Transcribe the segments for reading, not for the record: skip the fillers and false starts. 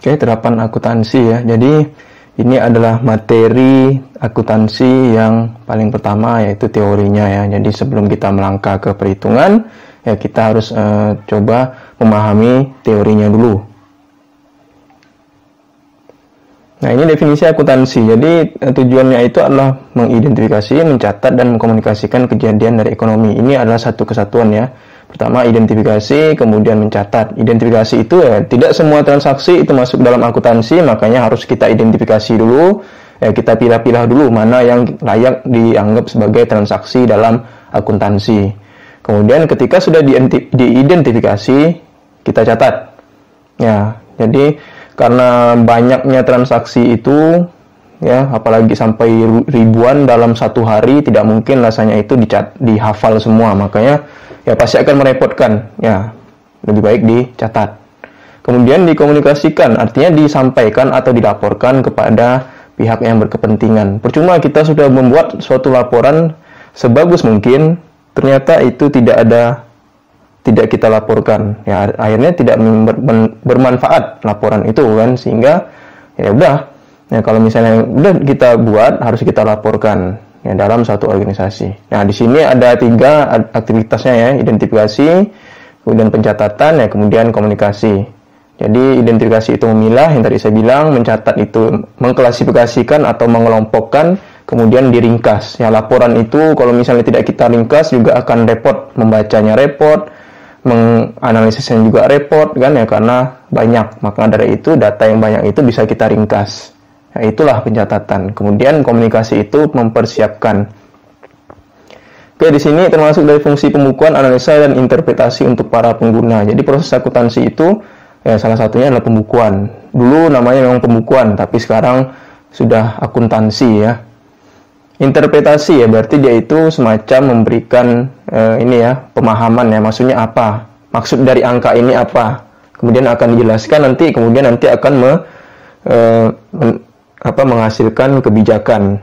Oke, terapan akuntansi ya. Jadi ini adalah materi akuntansi yang paling pertama, yaitu teorinya ya. Jadi sebelum kita melangkah ke perhitungan, ya kita harus coba memahami teorinya dulu. Nah, ini definisi akuntansi. Jadi tujuannya itu adalah mengidentifikasi, mencatat, dan mengkomunikasikan kejadian dari ekonomi. Ini adalah satu kesatuan ya. Pertama identifikasi, kemudian mencatat. Identifikasi itu ya, tidak semua transaksi itu masuk dalam akuntansi, makanya harus kita identifikasi dulu. Ya, kita pilih-pilih dulu mana yang layak dianggap sebagai transaksi dalam akuntansi. Kemudian ketika sudah diidentifikasi, kita catat. Ya, jadi karena banyaknya transaksi itu, ya, apalagi sampai ribuan dalam satu hari, tidak mungkin rasanya itu dihafal semua. Makanya ya pasti akan merepotkan. Ya, lebih baik dicatat. Kemudian dikomunikasikan, artinya disampaikan atau dilaporkan kepada pihak yang berkepentingan. Percuma kita sudah membuat suatu laporan sebagus mungkin, ternyata itu tidak kita laporkan. Ya, akhirnya tidak bermanfaat laporan itu kan, sehingga ya udah. Ya, kalau misalnya udah kita buat, harus kita laporkan ya dalam suatu organisasi. Nah, di sini ada 3 aktivitasnya ya, identifikasi, kemudian pencatatan, ya kemudian komunikasi. Jadi identifikasi itu memilah, yang tadi saya bilang, mencatat itu mengklasifikasikan atau mengelompokkan, kemudian diringkas. Ya, laporan itu kalau misalnya tidak kita ringkas juga akan repot, membacanya repot, menganalisisnya juga repot kan ya, karena banyak. Maka dari itu data yang banyak itu bisa kita ringkas. Ya, itulah pencatatan. Kemudian komunikasi itu mempersiapkan. Oke, di sini termasuk dari fungsi pembukuan, analisa, dan interpretasi untuk para pengguna. Jadi proses akuntansi itu ya salah satunya adalah pembukuan. Dulu namanya memang pembukuan, tapi sekarang sudah akuntansi ya. Interpretasi ya berarti dia itu semacam memberikan ini ya, pemahaman ya, maksudnya apa, maksud dari angka ini apa, kemudian akan dijelaskan nanti, kemudian nanti akan menghasilkan kebijakan.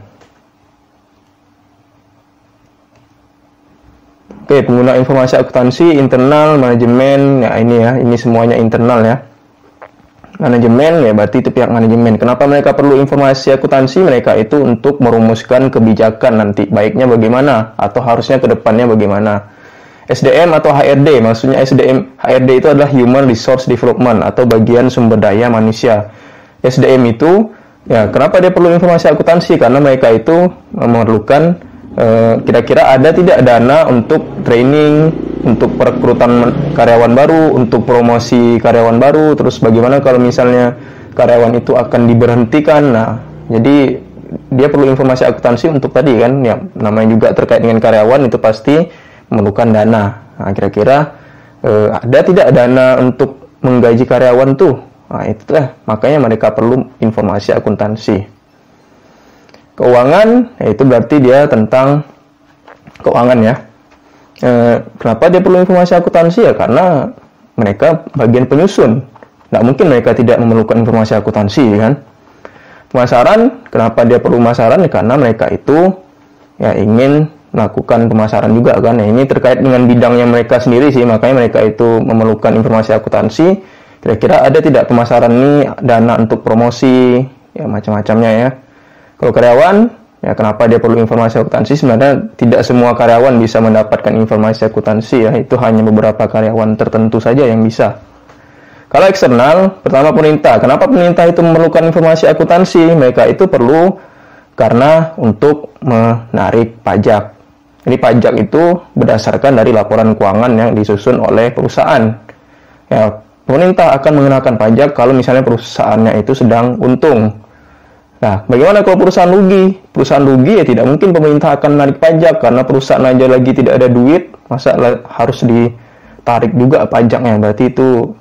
Oke, pengguna informasi akuntansi, internal, manajemen, ya ini ya, ini semuanya internal ya. Manajemen ya berarti itu pihak manajemen. Kenapa mereka perlu informasi akuntansi? Mereka itu untuk merumuskan kebijakan nanti, baiknya bagaimana atau harusnya ke depannya bagaimana. SDM atau HRD, maksudnya HRD itu adalah Human Resource Development atau bagian sumber daya manusia. SDM itu ya, kenapa dia perlu informasi akuntansi? Karena mereka itu memerlukan kira-kira ada tidak dana untuk training, untuk perekrutan karyawan baru, untuk promosi karyawan baru, terus bagaimana kalau misalnya karyawan itu akan diberhentikan. Nah, jadi dia perlu informasi akuntansi untuk tadi kan, ya namanya juga terkait dengan karyawan itu pasti memerlukan dana. Nah, kira-kira ada tidak dana untuk menggaji karyawan tuh? Nah, itulah makanya mereka perlu informasi akuntansi. Keuangan, itu berarti dia tentang keuangan ya. Kenapa dia perlu informasi akuntansi ya? Karena mereka bagian penyusun. Nggak mungkin mereka tidak memerlukan informasi akuntansi kan. Pemasaran, kenapa dia perlu pemasaran? Ya, karena mereka itu ya ingin melakukan pemasaran juga kan. Ya, ini terkait dengan bidangnya mereka sendiri sih, makanya mereka itu memerlukan informasi akuntansi. Kira-kira ada tidak pemasaran ini, dana untuk promosi, ya macam-macamnya ya. Kalau karyawan, ya kenapa dia perlu informasi akuntansi? Sebenarnya tidak semua karyawan bisa mendapatkan informasi akuntansi ya, itu hanya beberapa karyawan tertentu saja yang bisa. Kalau eksternal, pertama pemerintah. Kenapa pemerintah itu memerlukan informasi akuntansi? Mereka itu perlu karena untuk menarik pajak. Jadi pajak itu berdasarkan dari laporan keuangan yang disusun oleh perusahaan. Ya, pemerintah akan mengenakan pajak kalau misalnya perusahaannya itu sedang untung. Nah, bagaimana kalau perusahaan rugi? Perusahaan rugi ya tidak mungkin pemerintah akan menarik pajak, karena perusahaan aja lagi tidak ada duit, masa harus ditarik juga pajaknya? Berarti itu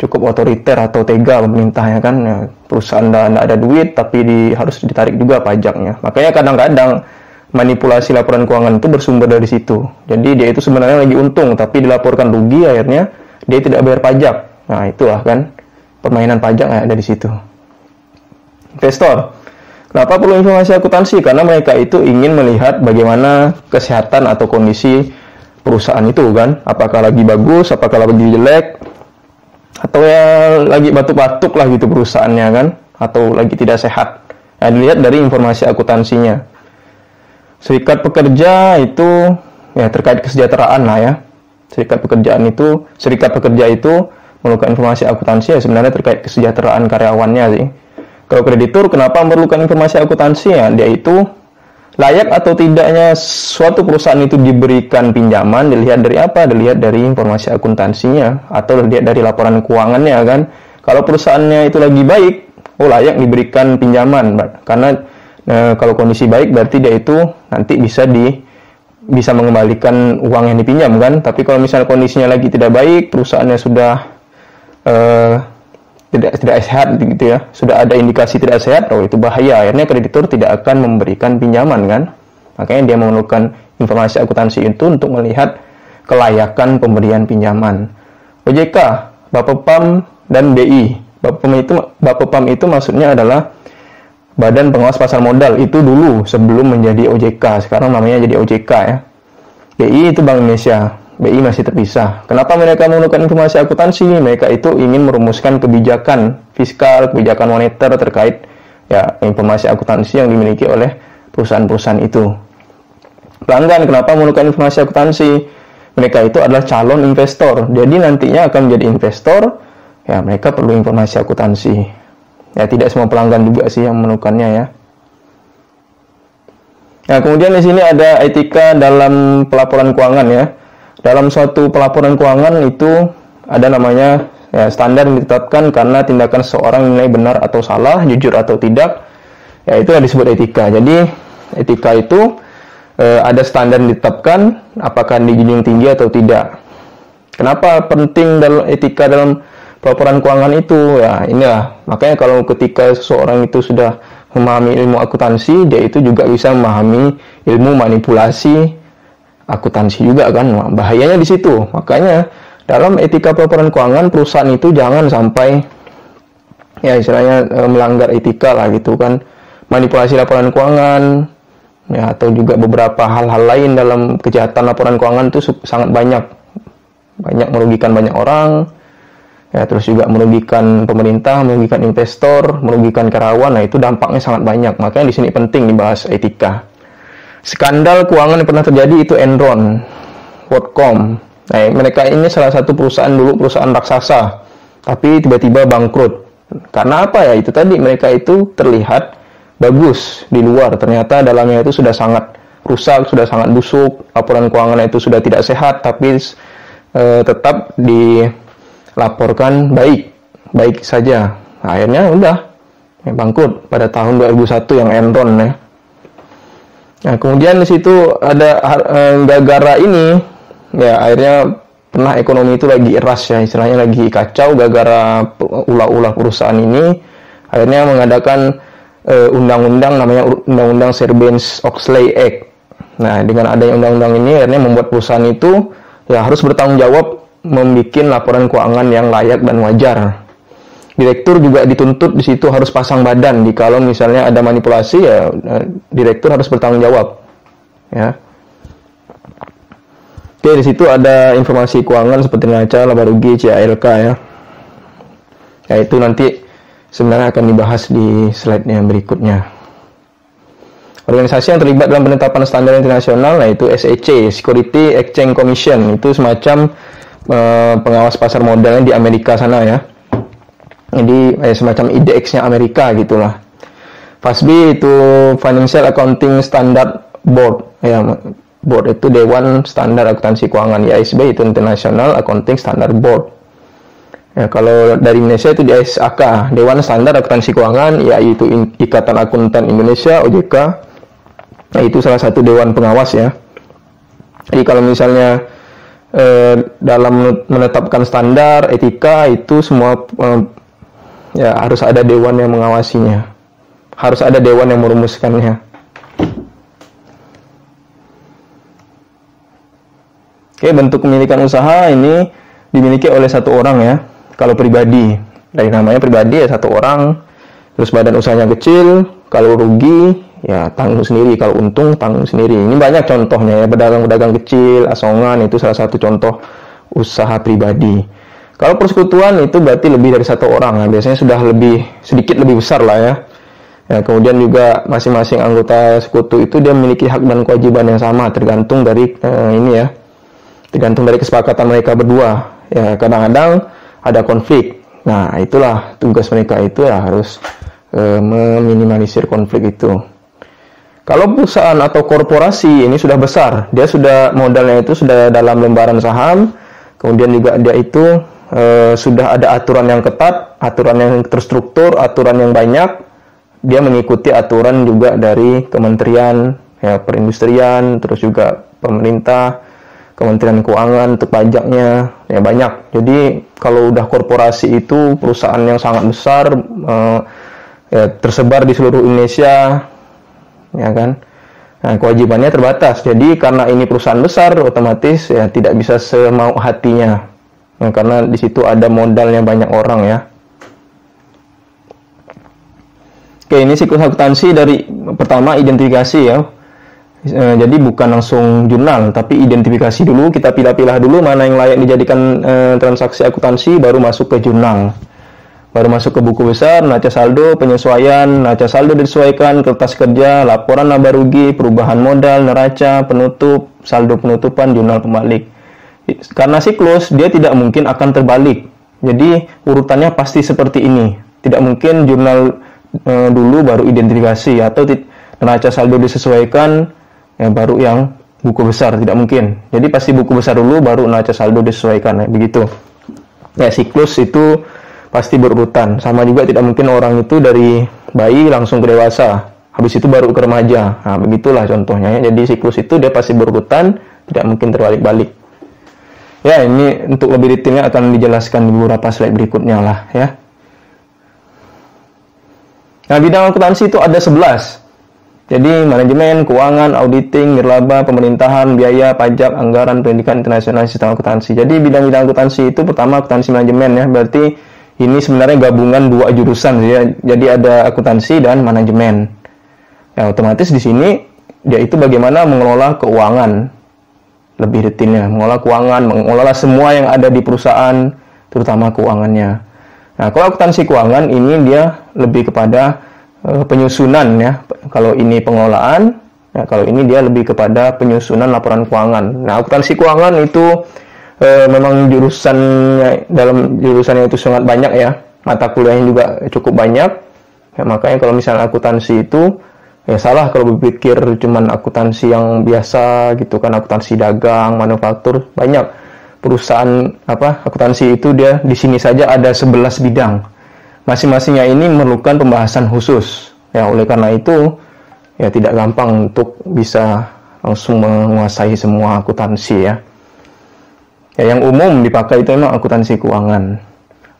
cukup otoriter atau tega pemerintahnya kan. Ya, perusahaan tidak ada duit tapi harus ditarik juga pajaknya. Makanya kadang-kadang manipulasi laporan keuangan itu bersumber dari situ. Jadi dia itu sebenarnya lagi untung tapi dilaporkan rugi, akhirnya dia tidak bayar pajak. Nah, itulah kan permainan pajak yang ada di situ. Investor, kenapa perlu informasi akuntansi? Karena mereka itu ingin melihat bagaimana kesehatan atau kondisi perusahaan itu kan, apakah lagi bagus, apakah lagi jelek. atau ya lagi batuk-batuk lah gitu perusahaannya kan, atau lagi tidak sehat. Nah, dilihat dari informasi akuntansinya. Serikat pekerja itu ya terkait kesejahteraan lah ya. Serikat pekerja itu memerlukan informasi akuntansi ya sebenarnya terkait kesejahteraan karyawannya sih. Kalau kreditur kenapa memerlukan informasi akuntansi ya? Dia itu layak atau tidaknya suatu perusahaan itu diberikan pinjaman dilihat dari apa? Dilihat dari informasi akuntansinya atau dilihat dari laporan keuangannya kan. Kalau perusahaannya itu lagi baik, oh layak diberikan pinjaman, karena kalau kondisi baik berarti dia itu nanti bisa mengembalikan uang yang dipinjam kan. Tapi kalau misalnya kondisinya lagi tidak baik, perusahaannya sudah tidak sehat gitu ya, sudah ada indikasi tidak sehat, oh itu bahaya. Akhirnya kreditur tidak akan memberikan pinjaman kan. Makanya dia memerlukan informasi akuntansi itu untuk melihat kelayakan pemberian pinjaman. OJK, Bapepam dan BI. Bapepam itu maksudnya adalah Badan Pengawas Pasar Modal, itu dulu sebelum menjadi OJK, sekarang namanya jadi OJK ya. BI itu Bank Indonesia. BI masih terpisah. Kenapa mereka memerlukan informasi akuntansi? Mereka itu ingin merumuskan kebijakan fiskal, kebijakan moneter terkait ya informasi akuntansi yang dimiliki oleh perusahaan-perusahaan itu. Pelanggan kenapa memerlukan informasi akuntansi? Mereka itu adalah calon investor. Jadi nantinya akan menjadi investor, ya mereka perlu informasi akuntansi. Ya tidak semua pelanggan juga sih yang memerlukannya ya. Nah, kemudian di sini ada etika dalam pelaporan keuangan ya. Dalam suatu pelaporan keuangan itu ada namanya ya, standar yang ditetapkan karena tindakan seseorang nilai benar atau salah, jujur atau tidak. Ya itu yang disebut etika. Jadi etika itu ada standar yang ditetapkan apakah dijunjung tinggi atau tidak. Kenapa penting dalam etika dalam pelaporan keuangan itu? Ya inilah. Makanya kalau ketika seseorang itu sudah memahami ilmu akuntansi, dia itu juga bisa memahami ilmu manipulasi akuntansi juga kan. Nah, bahayanya di situ. Makanya dalam etika pelaporan keuangan perusahaan itu jangan sampai ya istilahnya melanggar etika lah gitu kan. Manipulasi laporan keuangan ya atau juga beberapa hal-hal lain dalam kejahatan laporan keuangan itu sangat banyak merugikan banyak orang. Ya, terus juga merugikan pemerintah, merugikan investor, merugikan karyawan. Nah, itu dampaknya sangat banyak. Makanya di sini penting dibahas etika. Skandal keuangan yang pernah terjadi itu Enron, WorldCom. Nah, mereka ini salah satu perusahaan raksasa, tapi tiba-tiba bangkrut. Karena apa ya? Itu tadi mereka itu terlihat bagus di luar, ternyata dalamnya itu sudah sangat rusak, sudah sangat busuk. Laporan keuangannya itu sudah tidak sehat, tapi tetap dilaporkan baik saja. Nah, akhirnya udah bangkrut pada tahun 2001 yang Enron ya. Nah, kemudian di situ ada gara-gara ini ya akhirnya pernah ekonomi itu lagi eras ya, istilahnya lagi kacau gara-gara ulah-ulah perusahaan ini, akhirnya mengadakan undang-undang namanya Undang-Undang Sarbanes-Oxley Act. Nah, dengan adanya undang-undang ini akhirnya membuat perusahaan itu ya harus bertanggung jawab membuat laporan keuangan yang layak dan wajar. Direktur juga dituntut di situ harus pasang badan. Kalau misalnya ada manipulasi ya direktur harus bertanggung jawab. Ya. Oke, di situ ada informasi keuangan seperti neraca, laba rugi, CALK ya. Ya itu nanti sebenarnya akan dibahas di slide yang berikutnya. Organisasi yang terlibat dalam penetapan standar internasional yaitu SEC, Security Exchange Commission, itu semacam pengawas pasar modalnya di Amerika sana ya. Jadi semacam IDX-nya Amerika gitulah. FASB itu Financial Accounting Standard Board. Ya, board itu Dewan Standar Akuntansi Keuangan. IASB itu International Accounting Standard Board. Ya, kalau dari Indonesia itu di ISAK, Dewan Standar Akuntansi Keuangan, yaitu Ikatan Akuntan Indonesia (OJK). Nah, itu salah satu dewan pengawas ya. Jadi kalau misalnya dalam menetapkan standar etika itu semua ya harus ada dewan yang mengawasinya, harus ada dewan yang merumuskannya. Oke, bentuk kepemilikan usaha ini dimiliki oleh satu orang ya. Kalau pribadi, dari namanya pribadi ya satu orang. Terus badan usahanya kecil, kalau rugi ya tanggung sendiri, kalau untung tanggung sendiri. Ini banyak contohnya ya, pedagang-pedagang kecil, asongan itu salah satu contoh usaha pribadi. Kalau persekutuan itu berarti lebih dari satu orang. Nah, biasanya sudah sedikit lebih besar lah ya. Ya, kemudian juga masing-masing anggota sekutu itu dia memiliki hak dan kewajiban yang sama, tergantung dari tergantung dari kesepakatan mereka berdua. Ya, kadang-kadang ada konflik. Nah, itulah tugas mereka itu ya, harus meminimalisir konflik itu. Kalau perusahaan atau korporasi ini sudah besar, dia sudah modalnya itu sudah dalam lembaran saham, kemudian juga dia itu sudah ada aturan yang ketat, aturan yang terstruktur, aturan yang banyak. Dia mengikuti aturan juga dari kementerian ya, perindustrian, terus juga pemerintah, kementerian keuangan untuk pajaknya ya banyak. Jadi kalau udah korporasi itu perusahaan yang sangat besar ya, tersebar di seluruh Indonesia ya kan. Nah, kewajibannya terbatas. Jadi karena ini perusahaan besar, otomatis ya tidak bisa semau hatinya. Nah, karena di situ ada modalnya banyak orang ya. Oke, ini siklus akuntansi dari pertama identifikasi ya. Jadi bukan langsung jurnal, tapi identifikasi dulu, kita pilah-pilah dulu mana yang layak dijadikan transaksi akuntansi, baru masuk ke jurnal. Baru masuk ke buku besar, neraca saldo, penyesuaian, neraca saldo disesuaikan, kertas kerja, laporan laba rugi, perubahan modal, neraca, penutup, saldo penutupan, jurnal pembalik. Karena siklus, dia tidak mungkin akan terbalik. Jadi urutannya pasti seperti ini. Tidak mungkin jurnal dulu baru identifikasi, atau neraca saldo disesuaikan ya, baru yang buku besar. Tidak mungkin. Jadi pasti buku besar dulu baru neraca saldo disesuaikan ya, begitu. Ya, siklus itu pasti berurutan. Sama juga tidak mungkin orang itu dari bayi langsung ke dewasa, habis itu baru ke remaja. Nah, begitulah contohnya ya. Jadi siklus itu dia pasti berurutan, tidak mungkin terbalik-balik. Ya, ini untuk lebih detailnya akan dijelaskan di beberapa slide berikutnya lah ya. Nah, bidang akuntansi itu ada 11. Jadi, manajemen, keuangan, auditing, nirlaba, pemerintahan, biaya, pajak, anggaran, pendidikan internasional, sistem akuntansi. Jadi, bidang-bidang akuntansi itu pertama akuntansi manajemen ya. Berarti ini sebenarnya gabungan dua jurusan ya. Jadi ada akuntansi dan manajemen. Ya, otomatis di sini dia itu bagaimana mengelola keuangan. Lebih detailnya, mengelola keuangan, mengelola semua yang ada di perusahaan, terutama keuangannya. Nah, kalau akuntansi keuangan ini dia lebih kepada penyusunan ya. Kalau ini pengelolaan, ya, kalau ini dia lebih kepada penyusunan laporan keuangan. Nah, akuntansi keuangan itu memang jurusannya, dalam jurusannya itu sangat banyak ya. Mata kuliahnya juga cukup banyak. Ya, makanya kalau misalnya akuntansi itu ya salah kalau berpikir cuman akuntansi yang biasa gitu kan, akuntansi dagang, manufaktur, banyak perusahaan akuntansi itu dia di sini saja ada 11 bidang. Masing-masingnya ini memerlukan pembahasan khusus. Ya, oleh karena itu ya tidak gampang untuk bisa langsung menguasai semua akuntansi ya. Ya, yang umum dipakai itu memang akuntansi keuangan.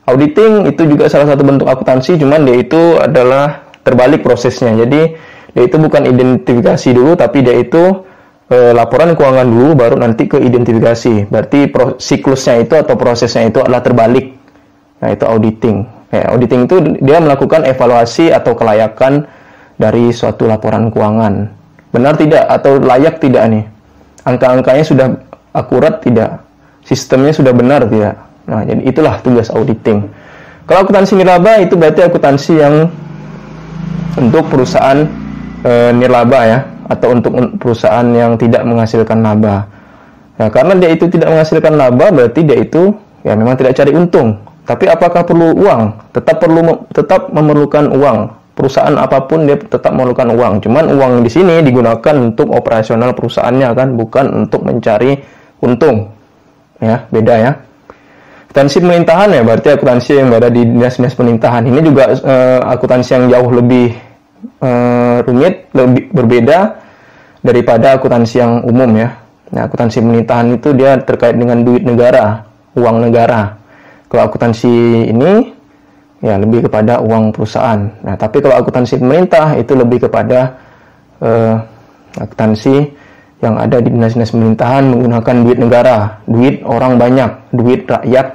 Auditing itu juga salah satu bentuk akuntansi, cuman dia itu adalah terbalik prosesnya. Jadi dia itu bukan identifikasi dulu, tapi dia itu laporan keuangan dulu, baru nanti ke identifikasi. Berarti siklusnya itu atau prosesnya itu adalah terbalik. Nah, itu auditing. Ya, auditing itu dia melakukan evaluasi atau kelayakan dari suatu laporan keuangan. Benar tidak atau layak tidak nih? Angka-angkanya sudah akurat tidak? Sistemnya sudah benar tidak? Nah, jadi itulah tugas auditing. Kalau akuntansi nirlaba itu berarti akuntansi yang untuk perusahaan nirlaba ya, atau untuk perusahaan yang tidak menghasilkan laba. Nah, karena dia itu tidak menghasilkan laba, berarti dia itu ya memang tidak cari untung. Tapi apakah perlu uang? Tetap memerlukan uang. Perusahaan apapun dia tetap memerlukan uang. Cuman uang di sini digunakan untuk operasional perusahaannya kan, bukan untuk mencari untung. Ya, beda ya. Akuntansi pemerintahan ya, berarti akuntansi yang berada di dinas-dinas pemerintahan. Ini juga akuntansi yang jauh lebih rumit, lebih berbeda daripada akuntansi yang umum ya. Nah, akuntansi pemerintahan itu dia terkait dengan duit negara, uang negara. Kalau akuntansi ini ya lebih kepada uang perusahaan. Nah, tapi kalau akuntansi pemerintah itu lebih kepada akuntansi yang ada di dinas-dinas pemerintahan menggunakan duit negara, duit orang banyak, duit rakyat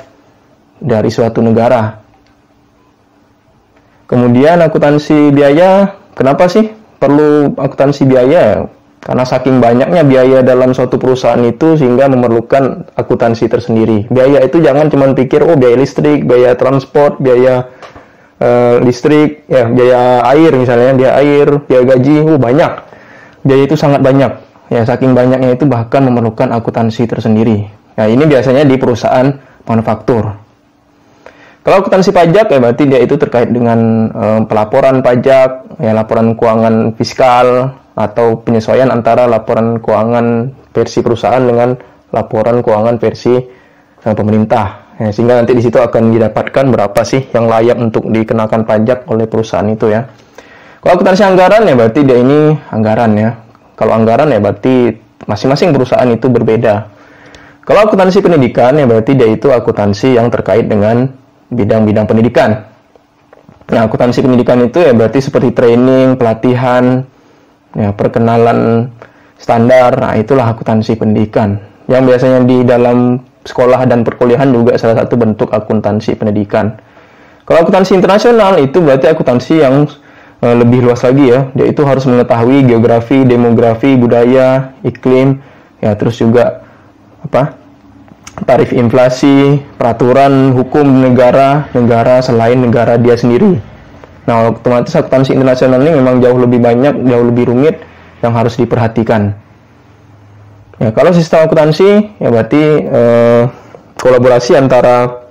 dari suatu negara. Kemudian akuntansi biaya, kenapa sih perlu akuntansi biaya? Karena saking banyaknya biaya dalam suatu perusahaan itu sehingga memerlukan akuntansi tersendiri. Biaya itu jangan cuma pikir, oh biaya listrik, biaya transport, biaya listrik, ya biaya air misalnya, biaya air, biaya gaji, banyak. Biaya itu sangat banyak. Ya, saking banyaknya itu bahkan memerlukan akuntansi tersendiri. Nah, ini biasanya di perusahaan manufaktur. Kalau akuntansi pajak ya berarti dia itu terkait dengan pelaporan pajak, ya laporan keuangan fiskal atau penyesuaian antara laporan keuangan versi perusahaan dengan laporan keuangan versi pemerintah. Ya, sehingga nanti di situ akan didapatkan berapa sih yang layak untuk dikenakan pajak oleh perusahaan itu ya. Kalau akuntansi anggaran ya berarti dia ini anggaran ya. Kalau anggaran ya berarti masing-masing perusahaan itu berbeda. Kalau akuntansi pendidikan ya berarti dia itu akuntansi yang terkait dengan bidang-bidang pendidikan. Nah, akuntansi pendidikan itu ya berarti seperti training, pelatihan, ya perkenalan standar. Nah, itulah akuntansi pendidikan. Yang biasanya di dalam sekolah dan perkuliahan juga salah satu bentuk akuntansi pendidikan. Kalau akuntansi internasional itu berarti akuntansi yang lebih luas lagi ya. Dia itu harus mengetahui geografi, demografi, budaya, iklim, ya terus juga tarif inflasi, peraturan hukum negara selain negara dia sendiri. Nah, otomatis akuntansi internasional ini memang jauh lebih banyak, jauh lebih rumit yang harus diperhatikan. Ya, kalau sistem akuntansi ya berarti kolaborasi antara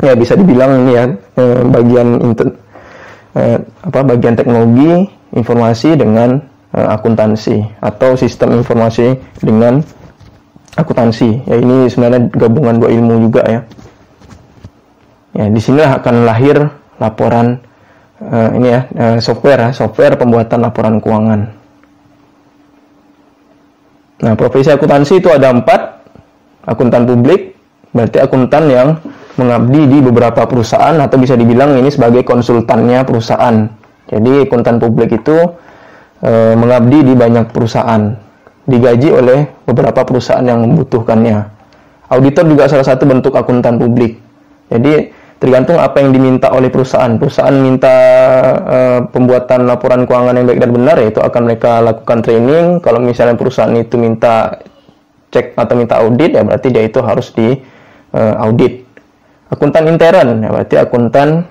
ya bisa dibilang ini ya bagian teknologi informasi dengan akuntansi atau sistem informasi dengan akuntansi. Ya, ini sebenarnya gabungan dua ilmu juga ya. Ya, di sinilah akan lahir laporan software pembuatan laporan keuangan. Nah, profesi akuntansi itu ada 4. Akuntan publik, berarti akuntan yang mengabdi di beberapa perusahaan atau bisa dibilang ini sebagai konsultannya perusahaan. Jadi akuntan publik itu mengabdi di banyak perusahaan, digaji oleh beberapa perusahaan yang membutuhkannya. Auditor juga salah satu bentuk akuntan publik. Jadi tergantung apa yang diminta oleh perusahaan. Perusahaan minta pembuatan laporan keuangan yang baik dan benar, yaitu akan mereka lakukan training. Kalau misalnya perusahaan itu minta cek atau minta audit, ya berarti dia itu harus di audit. Akuntan intern, ya berarti akuntan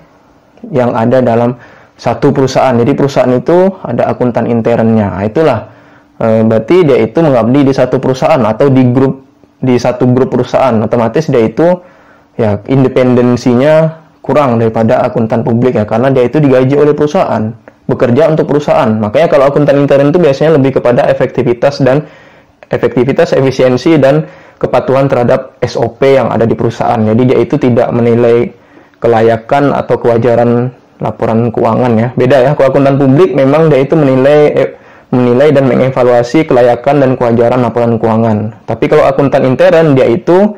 yang ada dalam satu perusahaan. Jadi perusahaan itu ada akuntan internnya. Nah, itulah berarti dia itu mengabdi di satu perusahaan atau di satu grup perusahaan. Otomatis dia itu ya independensinya kurang daripada akuntan publik ya, karena dia itu digaji oleh perusahaan, bekerja untuk perusahaan. Makanya kalau akuntan intern itu biasanya lebih kepada efektivitas, efisiensi dan kepatuhan terhadap SOP yang ada di perusahaan. Jadi dia itu tidak menilai kelayakan atau kewajaran laporan keuangan ya. Beda ya, kalau akuntan publik memang dia itu menilai dan mengevaluasi kelayakan dan kewajaran laporan keuangan. Tapi kalau akuntan intern dia itu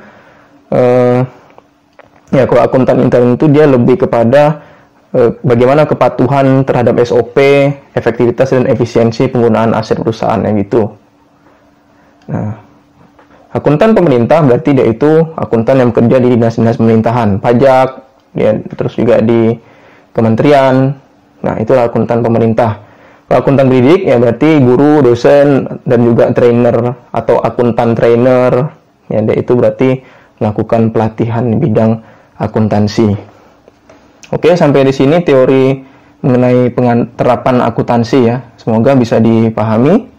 kalau akuntan intern itu dia lebih kepada bagaimana kepatuhan terhadap SOP, efektivitas dan efisiensi penggunaan aset perusahaan gitu. Nah, akuntan pemerintah berarti dia itu akuntan yang bekerja di dinas-dinas pemerintahan, pajak, ya, terus juga di kementerian. Nah, itulah akuntan pemerintah. Kalau akuntan pendidik ya berarti guru, dosen, dan juga trainer atau akuntan trainer. Ya, dia itu berarti melakukan pelatihan di bidang akuntansi. Oke, sampai di sini teori mengenai penerapan akuntansi ya. Semoga bisa dipahami.